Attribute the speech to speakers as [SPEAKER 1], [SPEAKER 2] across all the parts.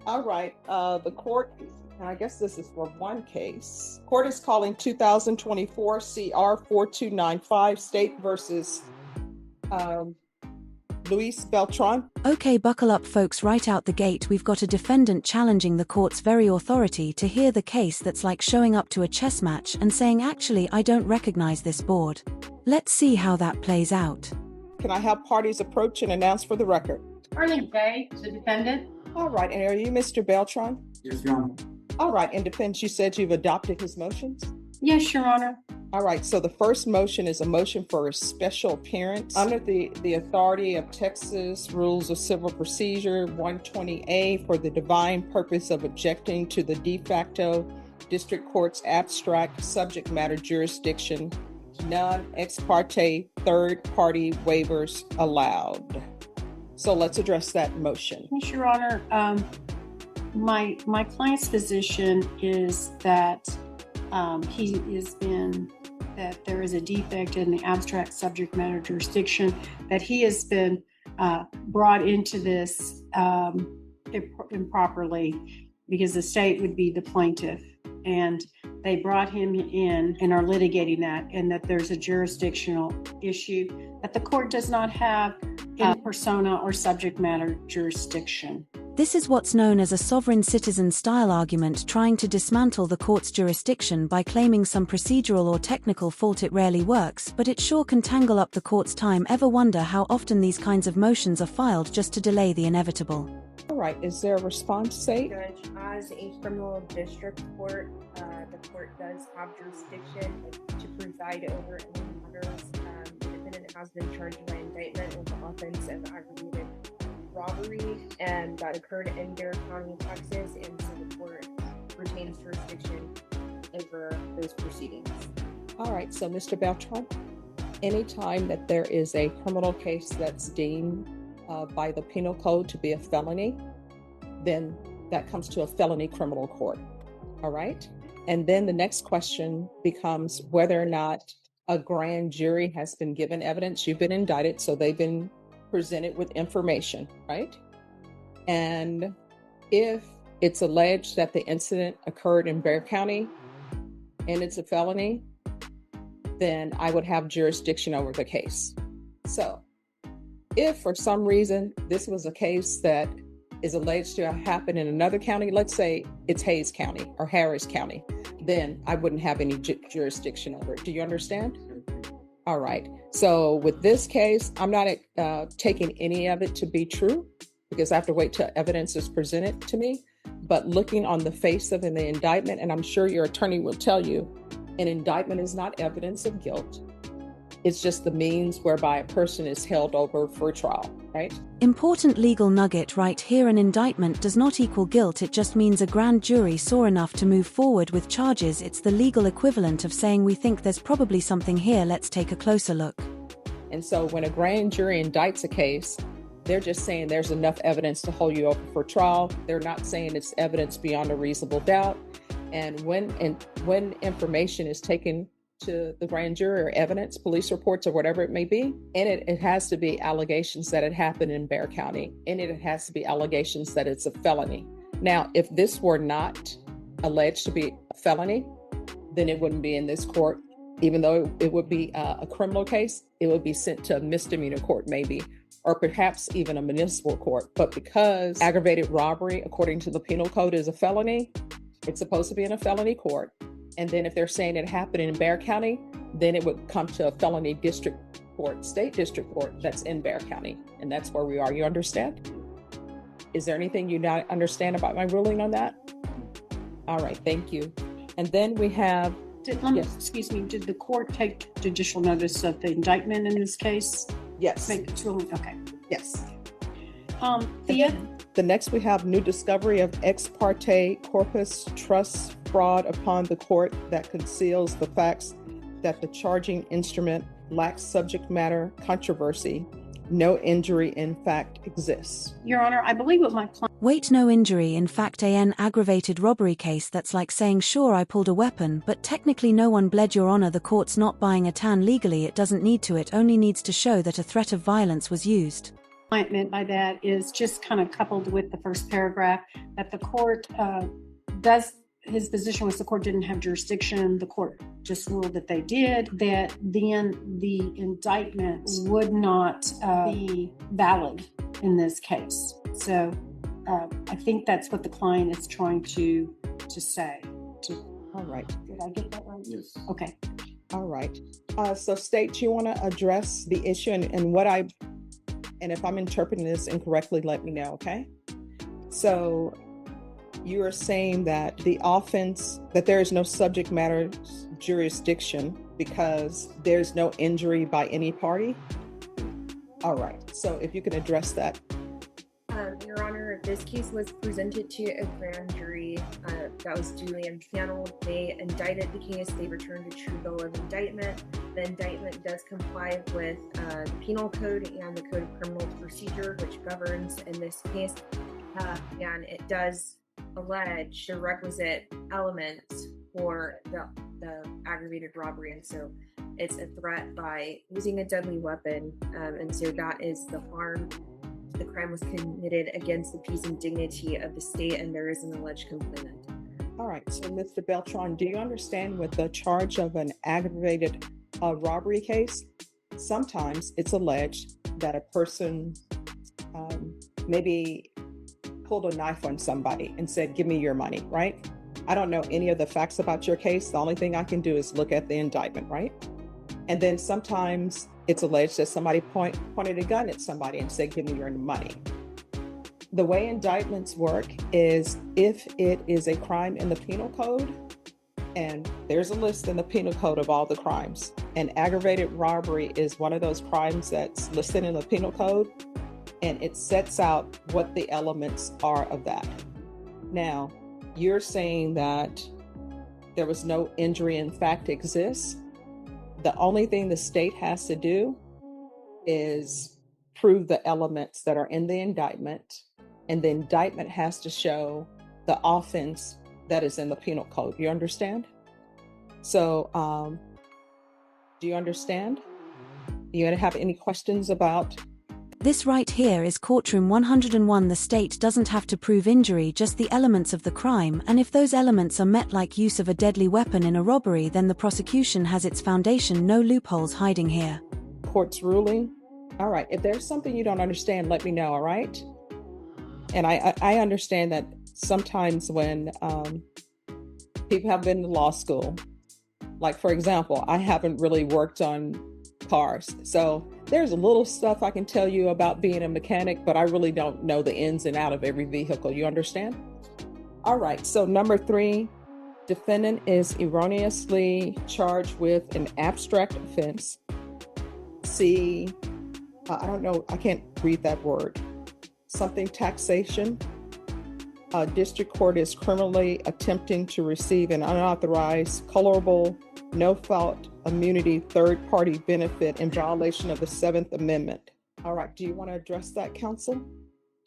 [SPEAKER 1] All right. The court, and I guess this is for one case. Court is calling 2024 CR 4295 State versus Luis Beltran.
[SPEAKER 2] Okay, buckle up folks, right out the gate we've got a defendant challenging the court's very authority to hear the case. That's like showing up to a chess match and saying, actually, I don't recognize this board. Let's see how that plays out.
[SPEAKER 1] Can I have parties approach and announce for the record?
[SPEAKER 3] Arlene Day, the defendant.
[SPEAKER 1] All right, and are you Mr. Beltran?
[SPEAKER 4] Yes, Your Honor.
[SPEAKER 1] All right, and defense, you said you've adopted his motions?
[SPEAKER 3] Yes, Your Honor.
[SPEAKER 1] All right, so the first motion is a motion for a special appearance under the authority of Texas Rules of Civil Procedure 120A for the divine purpose of objecting to the de facto district court's abstract subject matter jurisdiction, none ex parte third party waivers allowed. So let's address that motion.
[SPEAKER 3] Yes, Your Honor. My client's position is that that there is a defect in the abstract subject matter jurisdiction, that he has been brought into this improperly because the state would be the plaintiff, and they brought him in and are litigating that, and that there's a jurisdictional issue that the court does not have in persona or subject matter jurisdiction.
[SPEAKER 2] This is what's known as a sovereign citizen style argument, trying to dismantle the court's jurisdiction by claiming some procedural or technical fault. It rarely works, but it sure can tangle up the court's time. Ever wonder how often these kinds of motions are filed just to delay the inevitable?
[SPEAKER 1] All right, is there a response, Say?
[SPEAKER 5] Judge, as a criminal district court, the court does have jurisdiction to preside over any matters. The defendant has been charged by indictment with the offense of aggravated robbery, and that occurred in Dare County, Texas, and so the court retains jurisdiction over those proceedings.
[SPEAKER 1] All right, so Mr. Beltran, anytime that there is a criminal case that's deemed by the penal code to be a felony, then that comes to a felony criminal court. All right, and then the next question becomes whether or not a grand jury has been given evidence. You've been indicted, so they've been presented with information, right? And if it's alleged that the incident occurred in Bexar County and it's a felony, then I would have jurisdiction over the case. So if for some reason this was a case that is alleged to have happened in another county, let's say it's Hayes County or Harris County, then I wouldn't have any jurisdiction over it. Do you understand? All right. So with this case, I'm not taking any of it to be true because I have to wait till evidence is presented to me. But looking on the face of the indictment, and I'm sure your attorney will tell you, an indictment is not evidence of guilt. It's just the means whereby a person is held over for trial, right?
[SPEAKER 2] Important legal nugget right here. An indictment does not equal guilt. It just means a grand jury saw enough to move forward with charges. It's the legal equivalent of saying we think there's probably something here, let's take a closer look.
[SPEAKER 1] And so when a grand jury indicts a case, they're just saying there's enough evidence to hold you over for trial. They're not saying it's evidence beyond a reasonable doubt. And when information is taken to the grand jury or evidence, police reports or whatever it may be, and it has to be allegations that it happened in Bexar County, and it has to be allegations that it's a felony. Now, if this were not alleged to be a felony, then it wouldn't be in this court. Even though it would be a criminal case, it would be sent to a misdemeanor court maybe, or perhaps even a municipal court. But because aggravated robbery, according to the penal code, is a felony, it's supposed to be in a felony court. And then if they're saying it happened in Bexar County, then it would come to a felony district court, state district court that's in Bexar County. And that's where we are. You understand? Is there anything you not understand about my ruling on that? All right, thank you. And then we have...
[SPEAKER 3] Excuse me, did the court take judicial notice of the indictment in this case?
[SPEAKER 1] Yes.
[SPEAKER 3] It's ruling, okay.
[SPEAKER 1] Yes.
[SPEAKER 3] The
[SPEAKER 1] next we have new discovery of ex parte corpus trust fraud upon the court that conceals the facts that the charging instrument lacks subject matter controversy. No injury in fact exists.
[SPEAKER 3] Your Honor, I believe what my client...
[SPEAKER 2] Wait, no injury in fact. An aggravated robbery case. That's like saying sure I pulled a weapon, but technically no one bled. Your Honor, the court's not buying a tan legally. It doesn't need to. It only needs to show that a threat of violence was used.
[SPEAKER 3] What I meant by that is just kind of coupled with the first paragraph that the court his position was the court didn't have jurisdiction. The court just ruled that they did, that then the indictment would not be valid in this case. So I think that's what the client is trying to say.
[SPEAKER 1] All right.
[SPEAKER 3] Did I get that right?
[SPEAKER 4] Yes.
[SPEAKER 3] Okay.
[SPEAKER 1] All right. So State, you want to address the issue and if I'm interpreting this incorrectly, let me know, okay? So you are saying that the offense, that there is no subject matter jurisdiction because there's no injury by any party? All right. So if you can address that.
[SPEAKER 5] Your Honor, this case was presented to a grand jury that was duly impaneled. They indicted the case. They returned a true bill of indictment. The indictment does comply with the Penal Code and the Code of Criminal Procedure, which governs in this case. And it does allege the requisite elements for the aggravated robbery. And so it's a threat by using a deadly weapon. And so that is the harm. The crime was committed against the peace and dignity of the state, and there is an alleged complainant.
[SPEAKER 1] All right. So Mr. Beltran, do you understand with the charge of an aggravated robbery case, sometimes it's alleged that a person maybe pulled a knife on somebody and said, give me your money, right? I don't know any of the facts about your case. The only thing I can do is look at the indictment, right? And then sometimes it's alleged that somebody pointed a gun at somebody and said, give me your money. The way indictments work is if it is a crime in the penal code, and there's a list in the penal code of all the crimes, and aggravated robbery is one of those crimes that's listed in the penal code, and it sets out what the elements are of that. Now, you're saying that there was no injury in fact exists. The only thing the state has to do is prove the elements that are in the indictment, and the indictment has to show the offense that is in the penal code. You understand? So, do you understand? You have any questions about?
[SPEAKER 2] This right here is Courtroom 101. The state doesn't have to prove injury, just the elements of the crime, and if those elements are met, like use of a deadly weapon in a robbery, then the prosecution has its foundation. No loopholes hiding here.
[SPEAKER 1] Court's ruling. All right. If there's something you don't understand, let me know. All right. And I understand that sometimes when people have been to law school, like for example, I haven't really worked on cars, so there's a little stuff I can tell you about being a mechanic, but I really don't know the ins and out of every vehicle. You understand? All right. So number 3, defendant is erroneously charged with an abstract offense. I don't know. I can't read that word. Something taxation. District court is criminally attempting to receive an unauthorized, colorable, no-fault immunity third-party benefit in violation of the 7th Amendment. All right. Do you want to address that, counsel?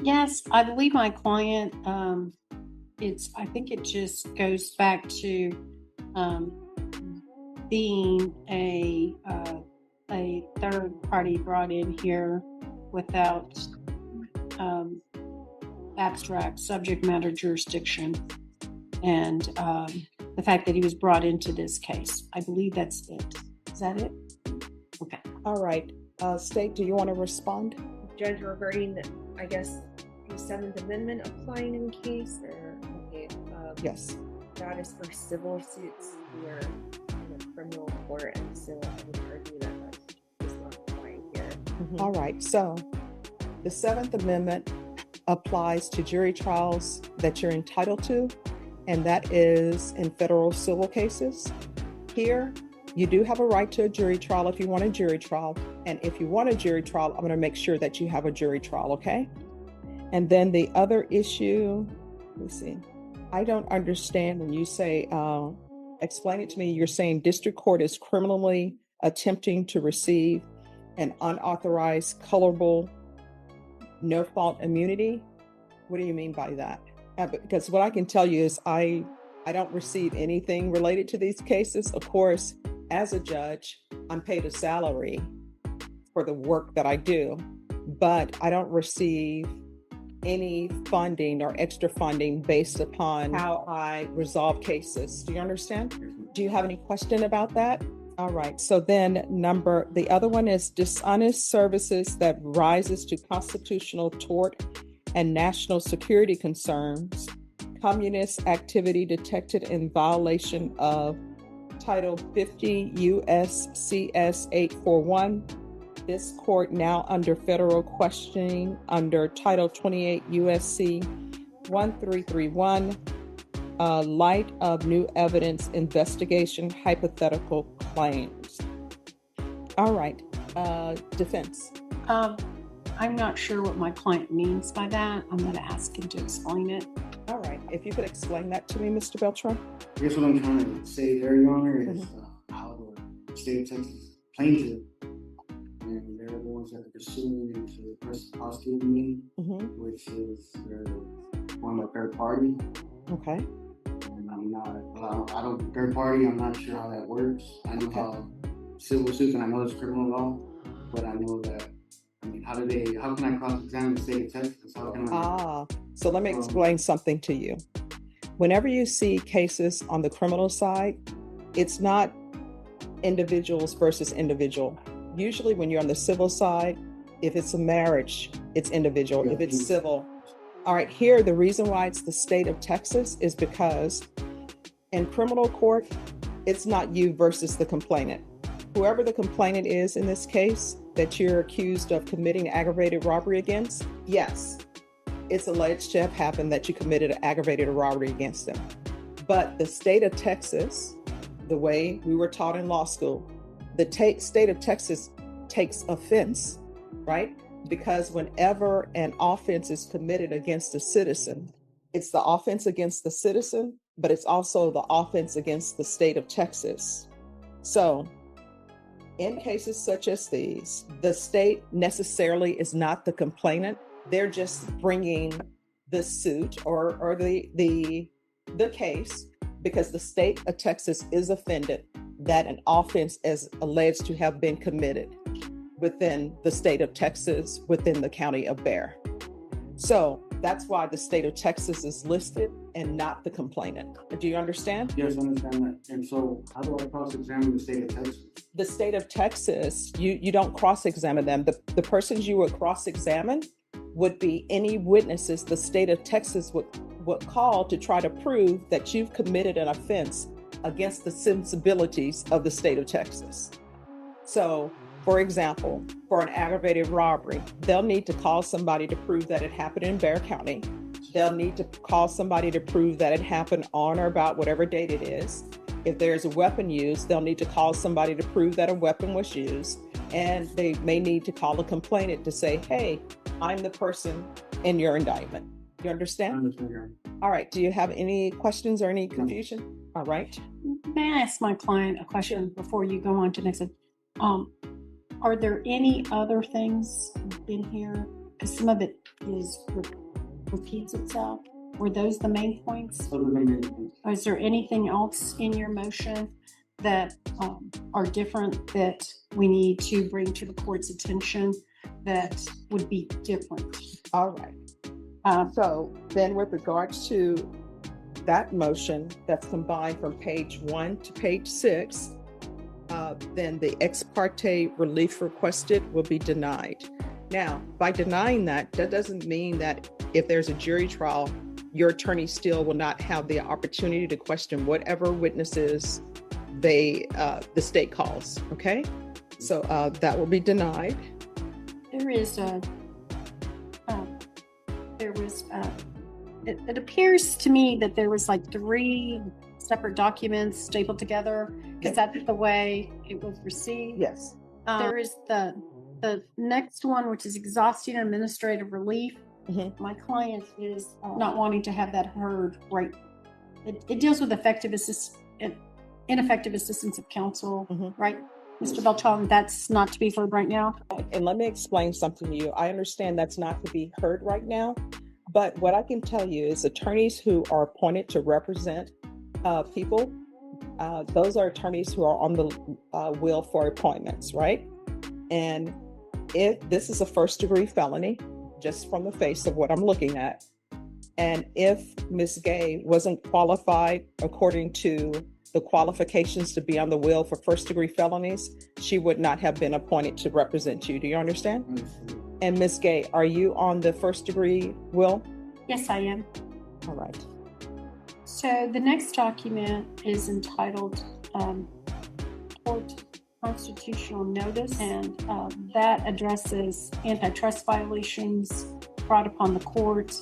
[SPEAKER 3] Yes, I believe my client, I think it just goes back to being a third party brought in here without abstract subject matter jurisdiction, and the fact that he was brought into this case. I believe that's it. Is that it? Okay.
[SPEAKER 1] All right. State, do you want to respond?
[SPEAKER 5] Judge, regarding, I guess, the 7th Amendment applying in the case, or
[SPEAKER 1] Yes.
[SPEAKER 5] that is for civil suits. We are in a criminal court, and so I would argue that that's not applying here.
[SPEAKER 1] All right. So the 7th Amendment applies to jury trials that you're entitled to, and that is in federal civil cases. Here, you do have a right to a jury trial if you want a jury trial. And if you want a jury trial, I'm going to make sure that you have a jury trial, okay? And then the other issue, let's see. I don't understand when you say, explain it to me. You're saying district court is criminally attempting to receive an unauthorized, colorable, no-fault immunity. What do you mean by that? Because what I can tell you is I don't receive anything related to these cases. Of course, as a judge, I'm paid a salary for the work that I do, but I don't receive any funding or extra funding based upon how I resolve cases. Do you understand? Do you have any question about that? All right. So then the other one is dishonest services that rises to constitutional tort and national security concerns, communist activity detected in violation of Title 50 U.S.C.S. 841. This court now under federal questioning under Title 28 U.S.C. 1331, light of new evidence investigation hypothetical claims. All right, defense.
[SPEAKER 3] I'm not sure what my client means by that. I'm going to ask him to explain it.
[SPEAKER 1] All right, if you could explain that to me, Mr. Beltran.
[SPEAKER 4] I guess what I'm trying to say there, Your Honor, is how the state of Texas plaintiff, and they're the ones that are pursuing into prosecuting me, which is one of the third party.
[SPEAKER 1] Okay.
[SPEAKER 4] And I don't third party. I'm not sure how that works. I know how civil suits, and I know it's criminal law, but I know that. I mean, how can I cross-examine the state of Texas? How can I?
[SPEAKER 1] So let me explain something to you. Whenever you see cases on the criminal side, it's not individuals versus individual. Usually when you're on the civil side, if it's a marriage, it's individual. If it's civil. All right, here, the reason why it's the state of Texas is because in criminal court, it's not you versus the complainant. Whoever the complainant is in this case that you're accused of committing aggravated robbery against, yes, it's alleged to have happened that you committed an aggravated robbery against them. But the state of Texas, the way we were taught in law school, the state of Texas takes offense, right? Because whenever an offense is committed against a citizen, it's the offense against the citizen, but it's also the offense against the state of Texas. So in cases such as these, the state necessarily is not the complainant. They're just bringing the suit or the case because the state of Texas is offended that an offense is alleged to have been committed within the state of Texas, within the county of Bexar. So that's why the state of Texas is listed and not the complainant. Do you understand?
[SPEAKER 4] Yes, I understand that. And so how do I cross-examine the state of Texas?
[SPEAKER 1] The state of Texas, you don't cross-examine them. The persons you would cross-examine would be any witnesses the state of Texas would call to try to prove that you've committed an offense against the sensibilities of the state of Texas. So, for example, for an aggravated robbery, they'll need to call somebody to prove that it happened in Bexar County. They'll need to call somebody to prove that it happened on or about whatever date it is. If there's a weapon used, they'll need to call somebody to prove that a weapon was used. And they may need to call a complainant to say, hey, I'm the person in your indictment. You understand?
[SPEAKER 4] I understand.
[SPEAKER 1] All right. Do you have any questions or any confusion? All right.
[SPEAKER 3] May I ask my client a question before you go on to next? Are there any other things in here? Because some of it repeats itself. Were those the main points? Or is there anything else in your motion that are different that we need to bring to the court's attention that would be different?
[SPEAKER 1] All right. So then with regards to that motion that's combined from page 1 to page 6, then the ex parte relief requested will be denied. Now, by denying that doesn't mean that if there's a jury trial, your attorney still will not have the opportunity to question whatever witnesses the state calls, okay? So that will be denied.
[SPEAKER 3] It appears to me that there was like 3 separate documents stapled together. Is that the way it was received?
[SPEAKER 1] Yes.
[SPEAKER 3] There is the next one, which is exhausting administrative relief.
[SPEAKER 1] Mm-hmm.
[SPEAKER 3] My client is not wanting to have that heard right. It deals with ineffective assistance of counsel, right? Mr. Beltran, that's not to be heard right now.
[SPEAKER 1] And let me explain something to you. I understand that's not to be heard right now, but what I can tell you is attorneys who are appointed to represent people, those are attorneys who are on the wheel for appointments, right? And if this is a first-degree felony, just from the face of what I'm looking at, and if Ms. Gay wasn't qualified according to the qualifications to be on the will for first-degree felonies, she would not have been appointed to represent you. Do you understand? And Ms. Gay, are you on the first-degree will?
[SPEAKER 3] Yes, I am.
[SPEAKER 1] All right.
[SPEAKER 3] So the next document is entitled Court Constitutional Notice, and that addresses antitrust violations brought upon the court